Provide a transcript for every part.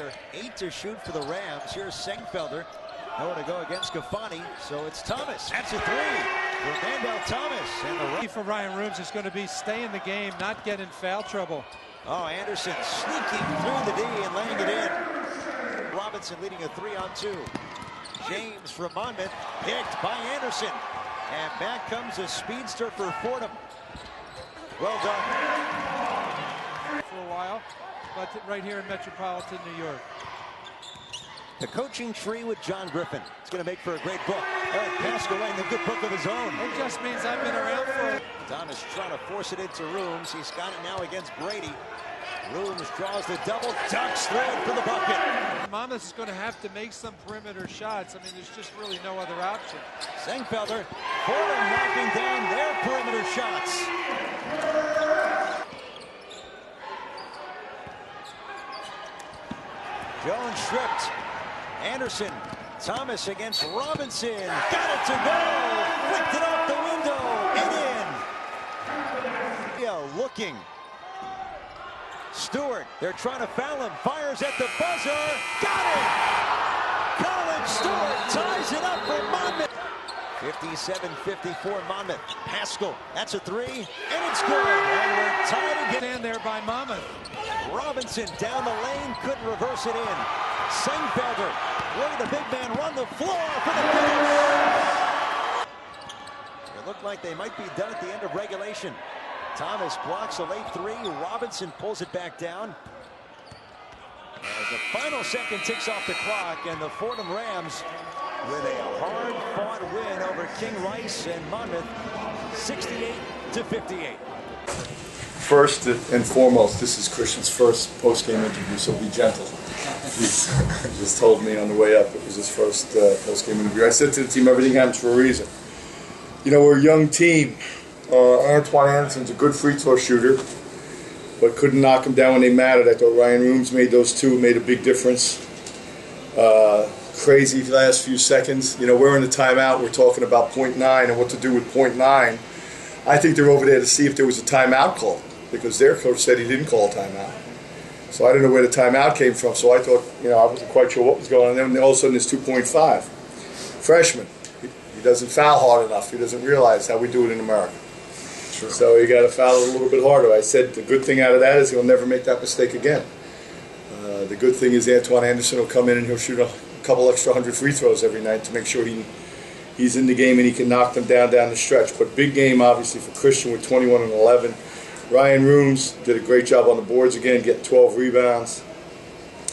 player. 8 to shoot for the Rams. Here's Senkfelder. Nowhere to go against Gafani, so it's Thomas. That's a 3 for Mandel Thomas. And the key for Ryan Rooms is going to be stay in the game, not get in foul trouble. Oh, Anderson sneaking through the D and laying it in. Robinson leading a 3-on-2. James from Monmouth, picked by Anderson. And back comes a speedster for Fordham. Well done. For a while, but right here in metropolitan New York. The coaching tree with John Griffin. It's going to make for a great book. Eric Pascal writing a good book of his own. It just means I've been around for it. Thomas trying to force it into Rooms. He's got it now against Brady. Rooms draws the double, ducks through it for the bucket. Monmouth is going to have to make some perimeter shots. I mean, there's just really no other option. Senkfelder, Fordham knocking down their perimeter shots. Jones stripped. Anderson, Thomas against Robinson. Got it to go. Flicked it off the window and in. Yeah, looking. Stewart, they're trying to foul him. Fires at the buzzer. Got it! Colin Stewart ties it up for Monmouth. 57-54 Monmouth. Pascal, that's a 3, and it's good. And we're tied again. Stand there by Monmouth. Robinson down the lane, couldn't reverse it in. Senkfelder, where the big man run the floor for the finish. It looked like they might be done at the end of regulation. Thomas blocks a late 3. Robinson pulls it back down. As the final second ticks off the clock, and the Fordham Rams with a hard-fought win over King Rice and Monmouth, 68-58. First and foremost, this is Christian's first post-game interview, so be gentle. He just told me on the way up it was his first post-game interview. I said to the team, everything happens for a reason. You know, we're a young team. Antoine Anderson's a good free throw shooter, but couldn't knock him down when they mattered. I thought Ryan Rooms made those 2, made a big difference. Crazy last few seconds. You know, we're in the timeout. We're talking about .9 and what to do with .9. I think they're over there to see if there was a timeout call, because their coach said he didn't call a timeout. So I didn't know where the timeout came from. So I thought, you know, I wasn't quite sure what was going on. And then all of a sudden it's 2.5. Freshman. He doesn't foul hard enough. He doesn't realize how we do it in America. Sure. So you got to foul a little bit harder. I said the good thing out of that is he'll never make that mistake again. The good thing is Antoine Anderson will come in and he'll shoot a couple extra 100 free throws every night to make sure he's in the game and he can knock them down the stretch. But big game obviously for Christian with 21 and 11. Ryan Rooms did a great job on the boards again, getting 12 rebounds.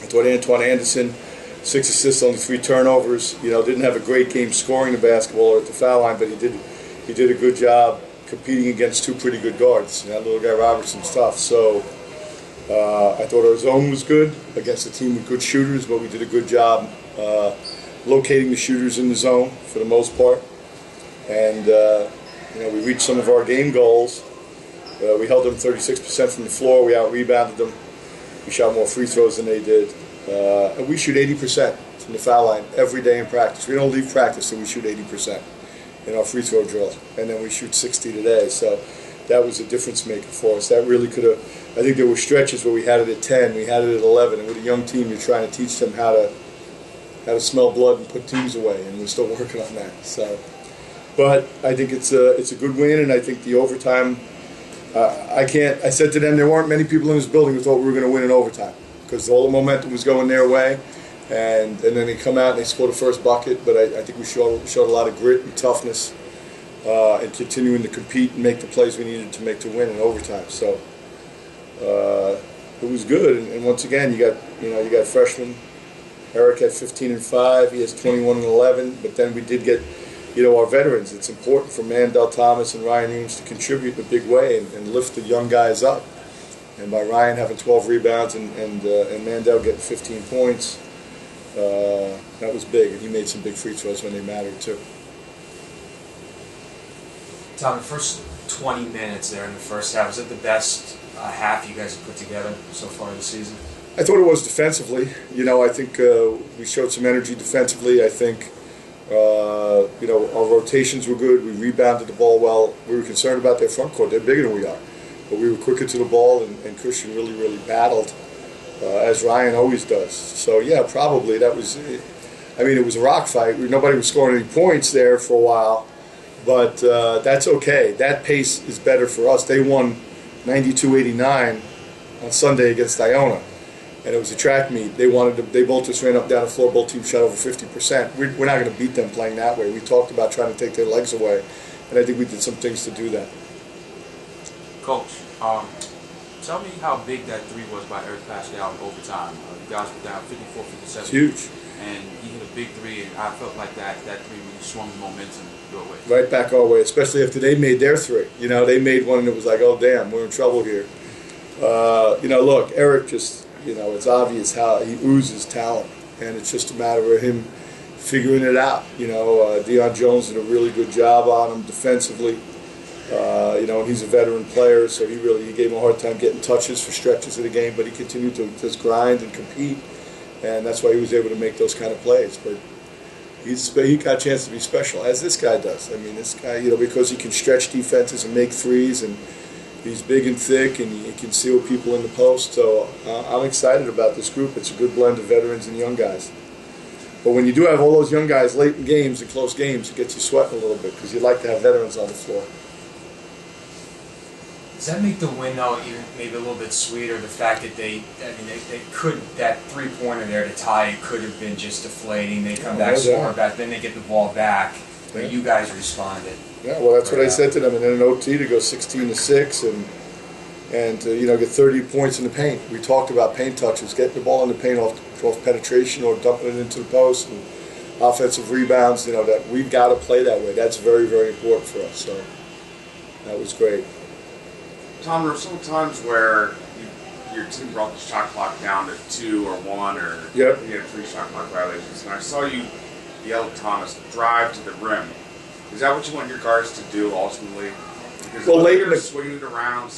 I thought Antoine Anderson, 6 assists, only 3 turnovers. You know, didn't have a great game scoring the basketball or at the foul line, but he did a good job competing against 2 pretty good guards. That little guy Robertson's tough. So I thought our zone was good against a team with good shooters, but we did a good job locating the shooters in the zone for the most part. And you know, we reached some of our game goals. We held them 36% from the floor. We out-rebounded them. We shot more free throws than they did. And we shoot 80% from the foul line every day in practice. We don't leave practice till we shoot 80% in our free throw drill. And then we shoot 60 today. So that was a difference maker for us. That really could have, I think there were stretches where we had it at 10, we had it at 11. And with a young team, you're trying to teach them how to smell blood and put teams away. And we're still working on that. So, but I think it's a good win, and I think the overtime, I said to them there weren't many people in this building who thought we were going to win in overtime because all the momentum was going their way, and then they come out and they score the first bucket. But I think we showed a lot of grit and toughness and continuing to compete and make the plays we needed to make to win in overtime. So it was good. And once again, you got freshmen. Eric had 15 and 5. He has 21 and 11. But then we did get, our veterans. It's important for Mandel Thomas and Ryan Eames to contribute in a big way and lift the young guys up. And by Ryan having 12 rebounds and Mandel getting 15 points, that was big. And he made some big free throws when they mattered too. Tom, the first 20 minutes there in the first half, was it the best half you guys have put together so far this season? I thought it was defensively. I think we showed some energy defensively. I think our rotations were good. We rebounded the ball well. We were concerned about their front court. They're bigger than we are. But we were quicker to the ball, and Christian really battled as Ryan always does. So yeah, probably that was. I mean, it was a rock fight. Nobody was scoring any points there for a while, but that's okay. That pace is better for us. They won 92-89 on Sunday against Iona, and it was a track meet. They both just ran up down the floor. Both teams shot over 50%. We're not going to beat them playing that way. We talked about trying to take their legs away, and I think we did some things to do that. Coach, tell me how big that three was by Eric Pascal in overtime. You guys were down 54-57. It's huge. And he hit a big three, and I felt like that three really swung the momentum your way. Right back our way, especially after they made their three. You know, they made one and it was like, oh damn, we're in trouble here. You know, look, Eric just, you know, it's obvious how he oozes talent, and it's just a matter of him figuring it out. You know, Deion Jones did a really good job on him defensively. You know, and he's a veteran player, so he gave him a hard time getting touches for stretches of the game, but he continued to just grind and compete, and that's why he was able to make those kind of plays. But he got a chance to be special, as this guy does. I mean, this guy, you know, because he can stretch defenses and make threes, and he's big and thick, and he can seal people in the post. So I'm excited about this group. It's a good blend of veterans and young guys. But when you do have all those young guys late in games and close games, it gets you sweating a little bit because you'd like to have veterans on the floor. Does that make the win, though, even maybe a little bit sweeter? The fact that they could, that three-pointer there to tie it could have been just deflating. They come back, score back, then they get the ball back. But you guys responded. Yeah, well, that's what I said to them. And then an OT to go 16-6 and you know, get 30 points in the paint. We talked about paint touches, getting the ball in the paint off penetration or dumping it into the post, and offensive rebounds. You know, that we've got to play that way. That's very, very important for us. So that was great. Tom, there were some times where your team brought the shot clock down to 2 or 1, or you had 3 shot clock violations, and I saw you yell at Thomas, drive to the rim. Is that what you want your guards to do ultimately? Because well, later swinging it around.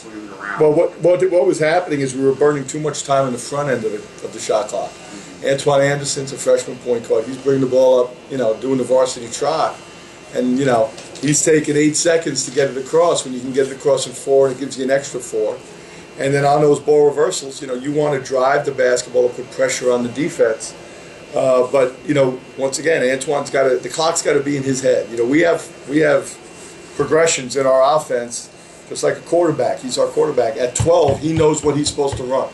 Well, what was happening is we were burning too much time on the front end of the shot clock. Antoine Anderson's a freshman point guard. He's bringing the ball up, you know, doing the varsity trot. And, you know, he's taking 8 seconds to get it across when you can get it across in 4, and it gives you an extra 4. And then on those ball reversals, you know, you want to drive the basketball to put pressure on the defense. But, you know, once again, Antoine's got to, the clock's got to be in his head. You know, we have progressions in our offense, just like a quarterback. He's our quarterback. At 12, he knows what he's supposed to run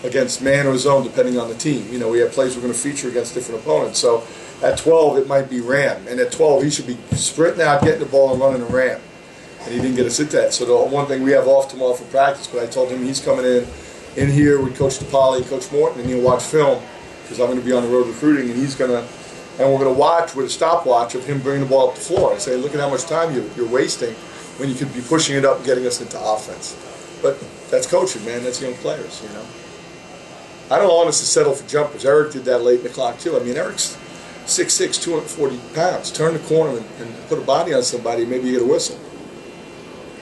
against man or zone, depending on the team. You know, we have plays we're going to feature against different opponents. So at 12, it might be ram. And at 12, he should be sprinting out, getting the ball, and running a ram. And he didn't get us hit that. So the one thing, we have off tomorrow for practice, but I told him he's coming in here with Coach DePauli and Coach Morton, and he'll watch film, because I'm going to be on the road recruiting, and we're going to watch with a stopwatch of him bringing the ball up the floor and say, look at how much time you're wasting when you could be pushing it up and getting us into offense. But that's coaching, man. That's young players, you know. I don't want us to settle for jumpers. Eric did that late in the clock, too. I mean, Eric's 6'6", 240 pounds. Turn the corner and put a body on somebody, maybe you get a whistle.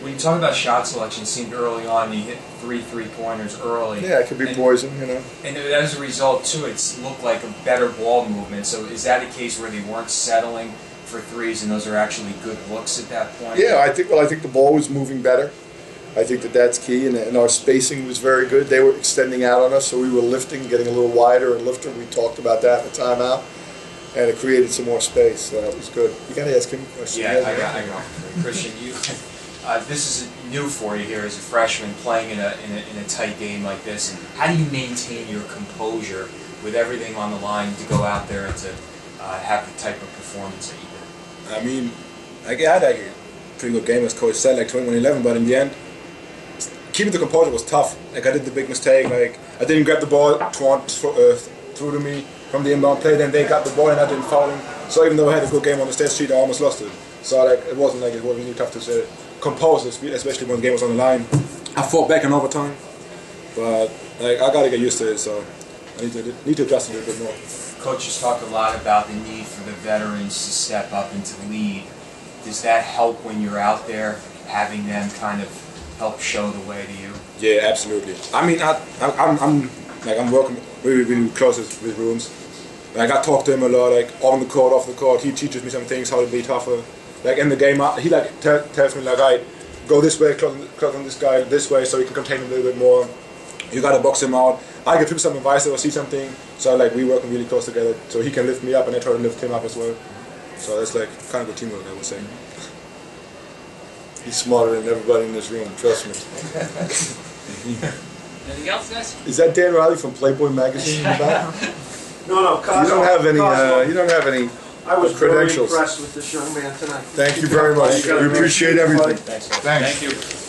When you talk about shot selection, it seemed early on you hit 3 three-pointers early. Yeah, it could be poison, you know. And as a result, too, it looked like a better ball movement. So is that a case where they weren't settling for threes and those are actually good looks at that point? Yeah, I think the ball was moving better. I think that's key, and our spacing was very good. They were extending out on us, so we were lifting, getting a little wider and lifting. We talked about that in the timeout, and it created some more space, so that was good. You got to ask him a question. Yeah, I got Christian, this is new for you here as a freshman playing in a tight game like this. And how do you maintain your composure with everything on the line to go out there and to have the type of performance that you did? I mean, I had a pretty good game, as Coach said, like 21-11, but in the end, keeping the composure was tough. Like, I did the big mistake. Like, I didn't grab the ball through to me from the inbound play. Then they got the ball and I didn't foul them. So even though I had a good game on the stat sheet, I almost lost it. So like, it wasn't really tough to say. Compose, especially when the game was on the line. I fought back in overtime, but like, I got to get used to it. So I need to adjust a little bit more. Coaches talk a lot about the need for the veterans to step up and to lead. Does that help when you're out there, having them kind of help show the way to you? Yeah, absolutely. I mean, I'm working really close with Rooms. Like, I talk to him a lot, like on the court, off the court. He teaches me some things, how to be tougher. Like in the game, he like tells me like, "Alright, go this way, close on this guy this way, so you can contain him a little bit more. You gotta box him out." I give him some advice or see something, so like we working really close together, so he can lift me up and I try to lift him up as well. So that's like kind of good teamwork, I would say. He's smarter than everybody in this room, trust me. Anything else, guys? Is that Dan Riley from Playboy magazine in the back? No, Cosmo. You don't have any. Cosmo. You don't have any I was very credentials. impressed with this young man tonight. Thank you very much. We appreciate everything. Thanks. Thanks. Thank you.